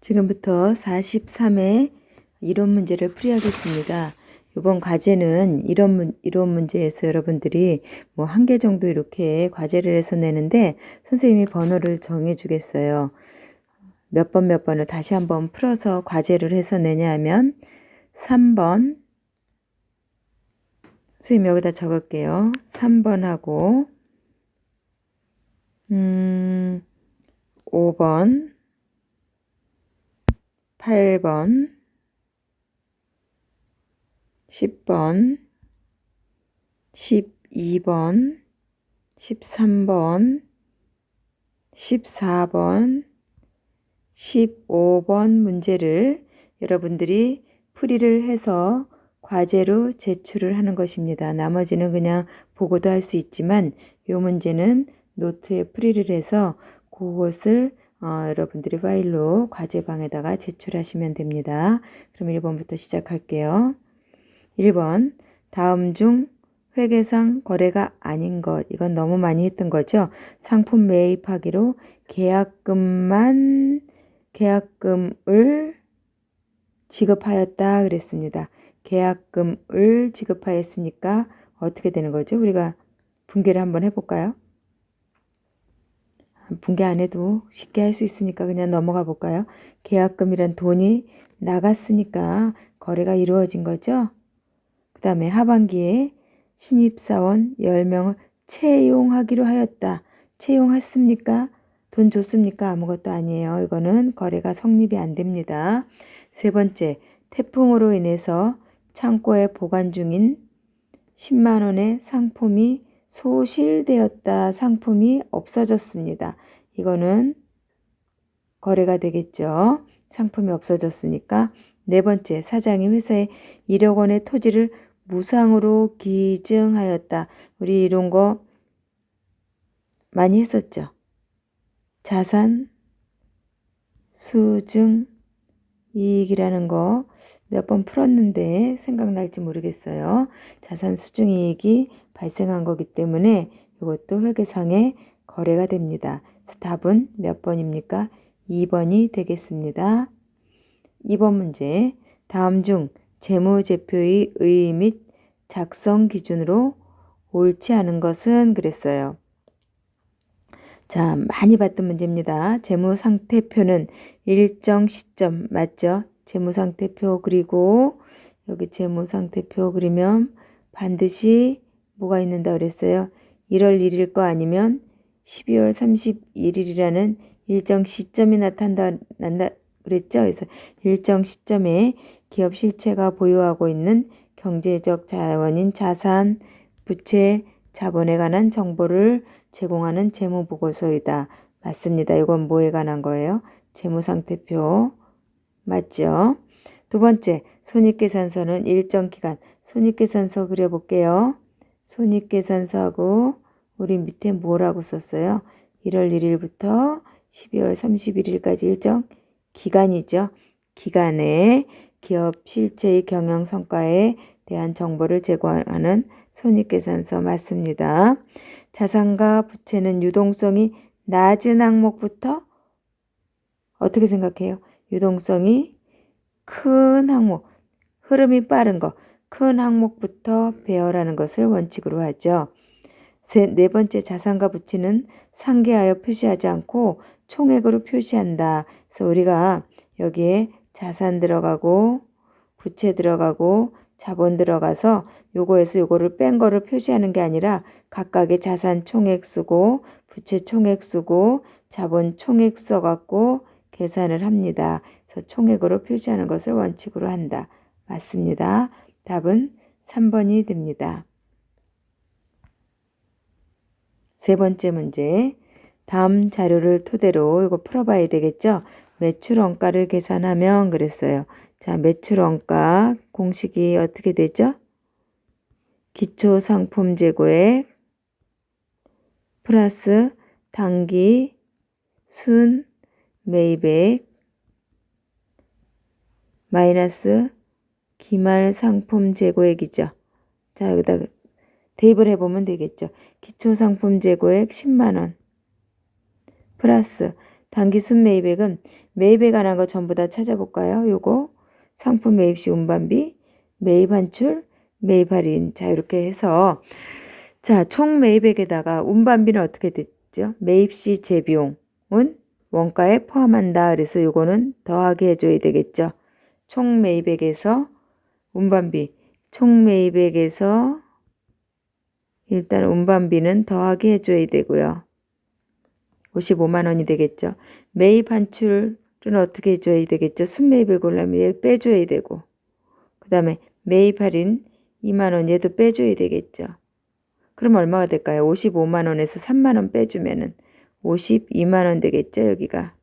지금부터 43회 이론 문제를 풀이하겠습니다. 이번 과제는 이론 문제에서 여러분들이 뭐 한 개 정도 이렇게 과제를 해서 내는데 선생님이 번호를 정해 주겠어요. 몇 번을 다시 한번 풀어서 과제를 해서 내냐 하면 3번, 선생님 여기다 적을게요. 3번하고 5번, 8번, 10번, 12번, 13번, 14번, 15번 문제를 여러분들이 풀이를 해서 과제로 제출을 하는 것입니다. 나머지는 그냥 보고도 할 수 있지만 이 문제는 노트에 풀이를 해서 그것을 여러분들이 파일로 과제방에다가 제출하시면 됩니다. 그럼 1번부터 시작할게요. 1번, 다음 중 회계상 거래가 아닌 것. 이건 너무 많이 했던 거죠. 상품 매입하기로 계약금을 지급하였다 그랬습니다. 계약금을 지급하였으니까 어떻게 되는 거죠? 우리가 분개를 한번 해볼까요? 분개 안 해도 쉽게 할 수 있으니까 그냥 넘어가 볼까요? 계약금이란 돈이 나갔으니까 거래가 이루어진 거죠. 그 다음에 하반기에 신입사원 10명을 채용하기로 하였다. 채용했습니까? 돈 줬습니까? 아무것도 아니에요. 이거는 거래가 성립이 안 됩니다. 세 번째, 태풍으로 인해서 창고에 보관 중인 10만 원의 상품이 소실되었다. 상품이 없어졌습니다. 이거는 거래가 되겠죠. 상품이 없어졌으니까. 네 번째, 사장이 회사에 1억 원의 토지를 무상으로 기증하였다. 우리 이런 거 많이 했었죠. 자산 수증 이익이라는 거 몇 번 풀었는데 생각날지 모르겠어요. 자산 수증 이익이 발생한 거기 때문에 이것도 회계상의 거래가 됩니다. 답은 몇 번입니까? 2번이 되겠습니다. 2번 문제, 다음 중 재무제표의 의의 및 작성 기준으로 옳지 않은 것은 그랬어요. 자, 많이 봤던 문제입니다. 재무상태표는 일정 시점 맞죠? 재무상태표 그리고 여기 재무상태표 그리면 반드시 뭐가 있는다 그랬어요? 1월 1일 거 아니면 12월 31일이라는 일정 시점이 나타난다 그랬죠? 그래서 일정 시점에 기업 실체가 보유하고 있는 경제적 자원인 자산, 부채, 자본에 관한 정보를 제공하는 재무보고서이다. 맞습니다. 이건 뭐에 관한 거예요? 재무상태표. 맞죠? 두 번째, 손익계산서는 일정 기간. 손익계산서 그려볼게요. 손익계산서하고 우리 밑에 뭐라고 썼어요? 1월 1일부터 12월 31일까지 일정 기간이죠. 기간에 기업 실체의 경영 성과에 대한 정보를 제공하는 손익계산서 맞습니다. 자산과 부채는 유동성이 낮은 항목부터 어떻게 생각해요? 유동성이 큰 항목, 흐름이 빠른 거, 큰 항목부터 배열하는 것을 원칙으로 하죠. 네 번째, 자산과 부채는 상계하여 표시하지 않고 총액으로 표시한다. 그래서 우리가 여기에 자산 들어가고 부채 들어가고 자본 들어가서 요거에서 요거를 뺀 거를 표시하는 게 아니라 각각의 자산 총액 쓰고 부채 총액 쓰고 자본 총액 써갖고 계산을 합니다. 그래서 총액으로 표시하는 것을 원칙으로 한다. 맞습니다. 답은 3번이 됩니다. 세 번째 문제, 다음 자료를 토대로 이거 풀어봐야 되겠죠? 매출 원가를 계산하면 그랬어요. 자, 매출 원가 공식이 어떻게 되죠? 기초 상품 재고액 플러스 당기 순 매입액 마이너스 기말 상품 재고액이죠. 자, 여기다 대입을 해보면 되겠죠. 기초 상품 재고액 10만 원 플러스 단기 순매입액은 매입에 관한 거 전부 다 찾아볼까요? 요거 상품 매입 시 운반비, 매입 환출, 매입 할인. 자, 이렇게 해서 자, 총 매입액에다가 운반비는 어떻게 됐죠? 매입 시 재비용은 원가에 포함한다. 그래서 요거는 더하기 해줘야 되겠죠. 총 매입액에서 운반비, 총 매입액에서 일단 운반비는 더하기 해줘야 되고요. 55만 원이 되겠죠. 매입 환출은 어떻게 해줘야 되겠죠? 순매입을 고르려면 얘 빼줘야 되고, 그 다음에 매입 할인 2만 원 얘도 빼줘야 되겠죠. 그럼 얼마가 될까요? 55만 원에서 3만 원 빼주면은 52만 원 되겠죠, 여기가.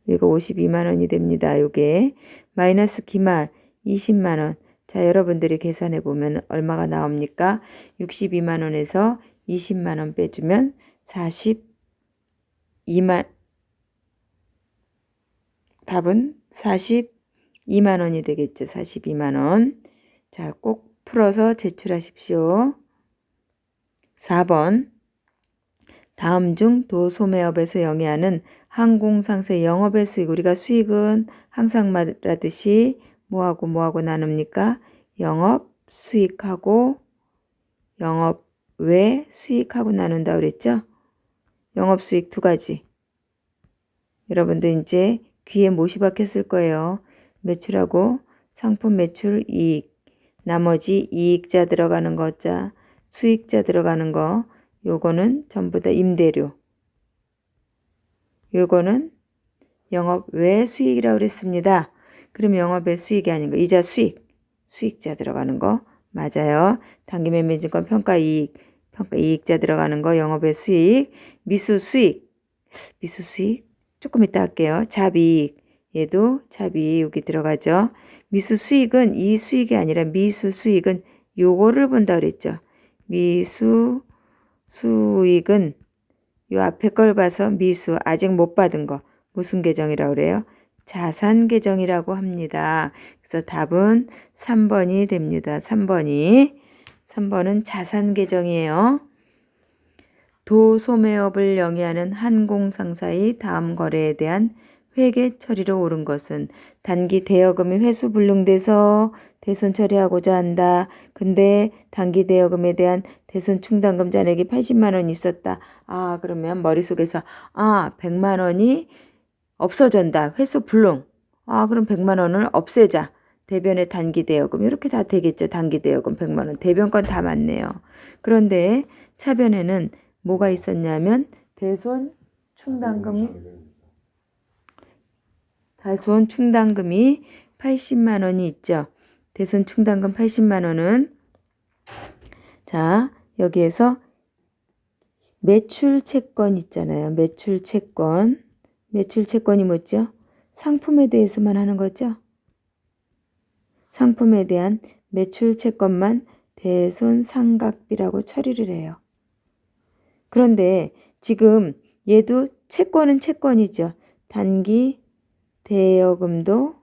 여기가 52만 원이 됩니다. 요게 마이너스 기말 20만 원. 자, 여러분들이 계산해 보면 얼마가 나옵니까? 62만 원에서 20만 원 빼주면 42만, 답은 42만 원이 되겠죠. 42만 원. 자, 꼭 풀어서 제출하십시오. 4번. 다음 중 도소매업에서 영위하는 항공상세 영업의 수익. 우리가 수익은 항상 말하듯이 뭐하고 나눕니까? 영업 수익하고 영업 외 수익하고 나눈다 그랬죠? 영업 수익 두 가지. 여러분들 이제 귀에 못이 박혔을 거예요. 매출하고 상품 매출 이익. 나머지 이익자 들어가는 거자, 수익자 들어가는 거. 요거는 전부 다 임대료. 요거는 영업 외 수익이라고 그랬습니다. 그럼 영업 외 수익이 아닌 거. 이자 수익. 수익자 들어가는 거. 맞아요. 단기 매매증권 평가 이익. 평가 이익자 들어가는 거. 영업 외 수익. 미수 수익. 미수 수익. 조금 이따 할게요. 잡이익. 얘도 잡이익 여기 들어가죠. 미수 수익은 이 수익이 아니라 미수 수익은 요거를 본다 그랬죠. 미수 수익은 요 앞에 걸 봐서 미수 아직 못 받은 거 무슨 계정이라고 그래요? 자산 계정이라고 합니다. 그래서 답은 3번이 됩니다. 3번은 자산 계정이에요. 도소매업을 영위하는 항공상사의 다음 거래에 대한 회계 처리로 옳은 것은 단기 대여금이 회수 불능돼서 대손 처리하고자 한다. 근데 단기 대여금에 대한 대손 충당금 잔액이 80만 원 있었다. 아, 그러면 머릿속에서 100만 원이 없어진다. 회수 불능. 그럼 100만 원을 없애자. 대변의 단기 대여금 이렇게 다 되겠죠. 단기 대여금 100만 원. 대변 건 다 맞네요. 그런데 차변에는 뭐가 있었냐면 대손 충당금이 80만 원이 있죠. 대손 충당금 80만 원은 자, 여기에서 매출 채권 있잖아요. 매출 채권. 매출 채권이 뭐죠? 상품에 대해서만 하는 거죠. 상품에 대한 매출 채권만 대손 상각비라고 처리를 해요. 그런데 지금 얘도 채권은 채권이죠. 단기 대여금도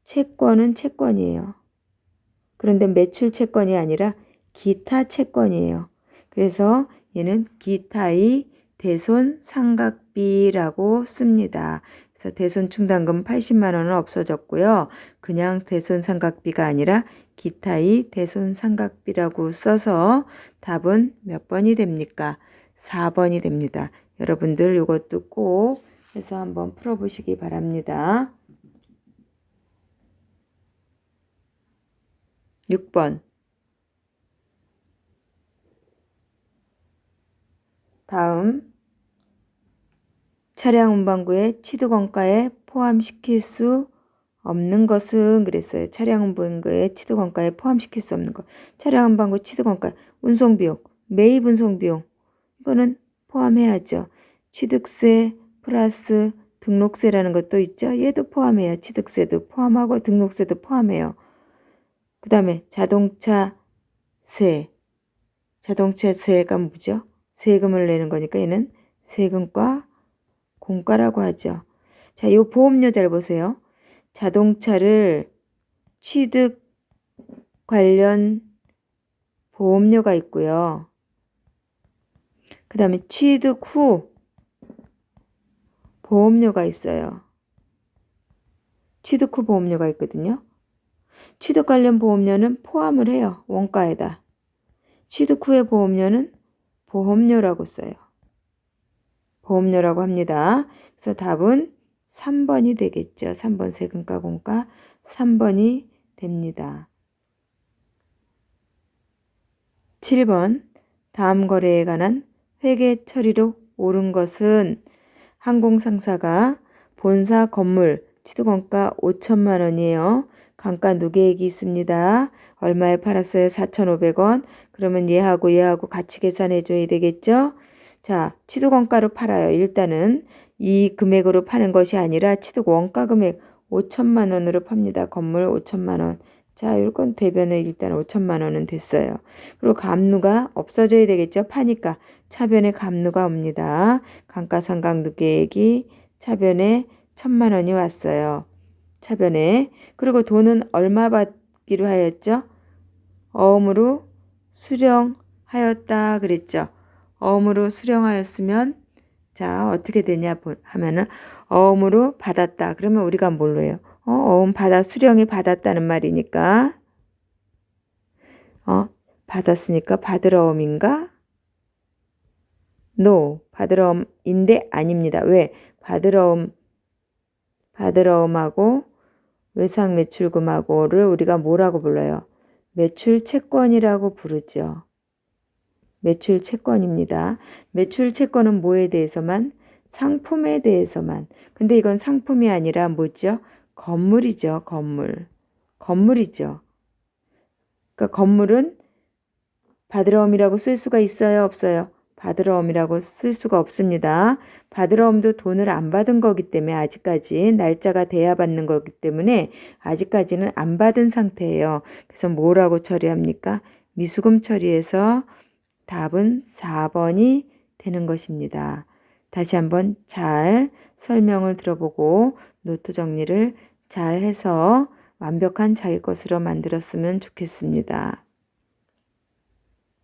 채권은 채권이에요. 그런데 매출 채권이 아니라 기타 채권이에요. 그래서 얘는 기타의 대손 상각비라고 씁니다. 그래서 대손 충당금 80만 원은 없어졌고요. 그냥 대손 상각비가 아니라 기타의 대손 상각비라고 써서 답은 몇 번이 됩니까? 4번이 됩니다. 여러분들 이것도 꼭 해서 한번 풀어보시기 바랍니다. 6번. 다음 차량 운반구의 취득원가에 포함시킬 수 없는 것은 그랬어요. 차량 운반구의 취득원가에 포함시킬 수 없는 것. 차량 운반구 취득원가, 운송비용, 매입 운송비용 이거는 포함해야죠. 취득세 플러스 등록세라는 것도 있죠. 얘도 포함해요. 취득세도 포함하고 등록세도 포함해요. 그 다음에 자동차세가 뭐죠? 세금을 내는 거니까 얘는 세금과 공과라고 하죠. 자, 이 보험료 잘 보세요. 자동차를 취득 관련 보험료가 있고요. 그 다음에 취득 후 보험료가 있어요. 취득 후 보험료가 있거든요. 취득 관련 보험료는 포함을 해요. 원가에다. 취득 후의 보험료는 보험료라고 써요. 보험료라고 합니다. 그래서 답은 3번이 되겠죠. 3번 세금과 공가 3번이 됩니다. 7번 다음 거래에 관한 회계 처리로 옳은 것은 항공상사가 본사 건물 취득원가 5천만 원이에요. 감가 누계액이 있습니다. 얼마에 팔았어요? 4,500원. 그러면 얘하고 같이 계산해 줘야 되겠죠? 자, 취득원가로 팔아요. 일단은 이 금액으로 파는 것이 아니라 취득원가 금액 5천만 원으로 팝니다. 건물 5천만 원. 자, 이건 대변에 일단 5천만 원은 됐어요. 그리고 감누가 없어져야 되겠죠? 파니까 차변에 감누가 옵니다. 감가상각 누계액이 차변에 1,000만 원이 왔어요. 차변에. 그리고 돈은 얼마 받기로 하였죠? 어음으로 수령하였다 그랬죠. 어음으로 수령하였으면 자 어떻게 되냐 하면은 어음으로 받았다. 그러면 우리가 뭘로 해요? 어음 받아 수령이 받았다는 말이니까 받았으니까 받으러옴인가? No. 받으러옴인데 아닙니다. 왜? 받으러옴하고 외상매출금하고를 우리가 뭐라고 불러요? 매출채권이라고 부르죠. 매출채권입니다. 매출채권은 뭐에 대해서만? 상품에 대해서만. 근데 이건 상품이 아니라 뭐죠? 건물이죠. 건물이죠. 그러니까 건물은 받으러옴이라고 쓸 수가 있어요? 없어요? 받으러옴이라고 쓸 수가 없습니다. 받으러옴도 돈을 안 받은 거기 때문에 아직까지 날짜가 돼야 받는 거기 때문에 아직까지는 안 받은 상태예요. 그래서 뭐라고 처리합니까? 미수금 처리해서 답은 4번이 되는 것입니다. 다시 한번 잘 설명을 들어보고 노트 정리를 잘 해서 완벽한 자기 것으로 만들었으면 좋겠습니다.